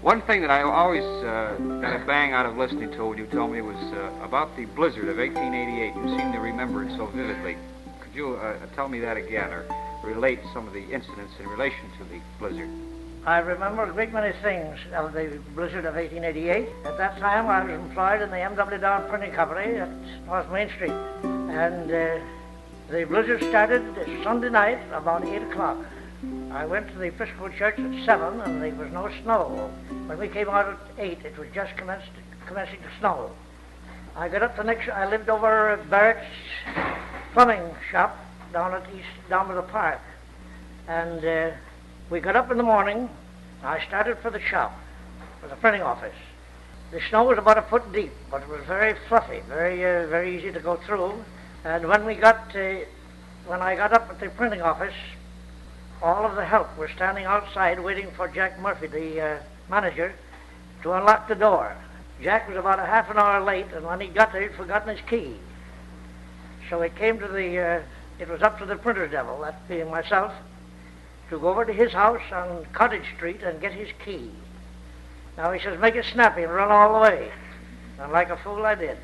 One thing that I always got a bang out of listening to when you told me was about the blizzard of 1888. You seem to remember it so vividly. Could you tell me that again, or relate some of the incidents in relation to the blizzard? I remember a great many things of the blizzard of 1888. At that time, I was employed in the M.W. Dowd Printing Co. at North Main Street. And the blizzard started Sunday night about 8 o'clock. I went to the Episcopal Church at 7, and there was no snow. When we came out at 8, it was just commencing to snow. I got up the next. I lived over Barrett's plumbing shop down by the park, and we got up in the morning. I started for the shop, for the printing office. The snow was about a foot deep, but it was very fluffy, very easy to go through. And when I got up at the printing office, all of the help were standing outside waiting for Jack Murphy, the manager, to unlock the door. Jack was about a half an hour late, and when he got there, he'd forgotten his key. So it came to it was up to the printer's devil, that being myself, to go over to his house on Cottage Street and get his key. Now he says, make it snappy and run all the way. And like a fool I did.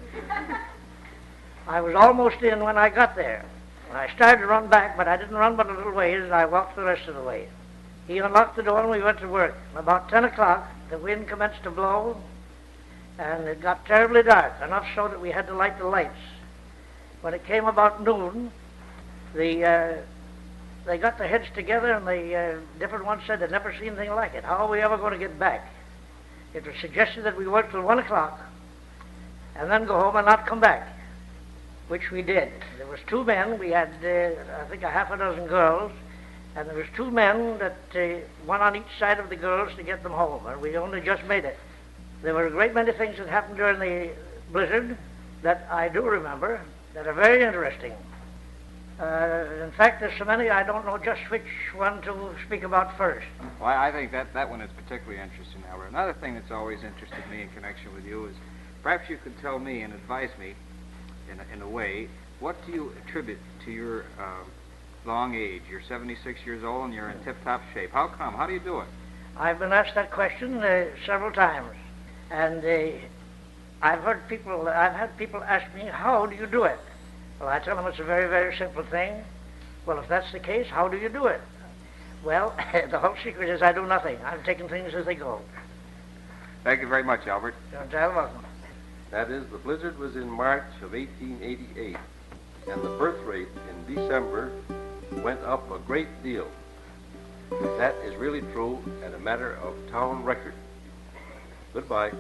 I was almost in when I got there. I started to run back, but I didn't run but a little ways, and I walked the rest of the way. He unlocked the door and we went to work. About 10 o'clock, the wind commenced to blow, and it got terribly dark, enough so that we had to light the lights. When it came about noon, they got their heads together, and the different ones said they'd never seen anything like it. How are we ever going to get back? It was suggested that we work till 1 o'clock and then go home and not come back, which we did. There was 2 men. We had, I think, a half a dozen girls, and there was 2 men that one on each side of the girls to get them home, and we only just made it. There were a great many things that happened during the blizzard that I do remember that are very interesting. In fact, there's so many I don't know just which one to speak about first. Well, I think that one is particularly interesting, Albert. Another thing that's always interested me in connection with you is perhaps you could tell me and advise me in a way, what do you attribute to your long age? You're 76 years old and you're in tip-top shape. How come? How do you do it? I've been asked that question several times, and I've had people ask me, how do you do it? Well, I tell them it's a very, very simple thing. Well, if that's the case, how do you do it? Well, the whole secret is I do nothing. I'm taking things as they go. Thank you very much, Albert. You're entirely welcome. That is, the blizzard was in March of 1888, and the birth rate in December went up a great deal. That is really true and a matter of town record. Goodbye.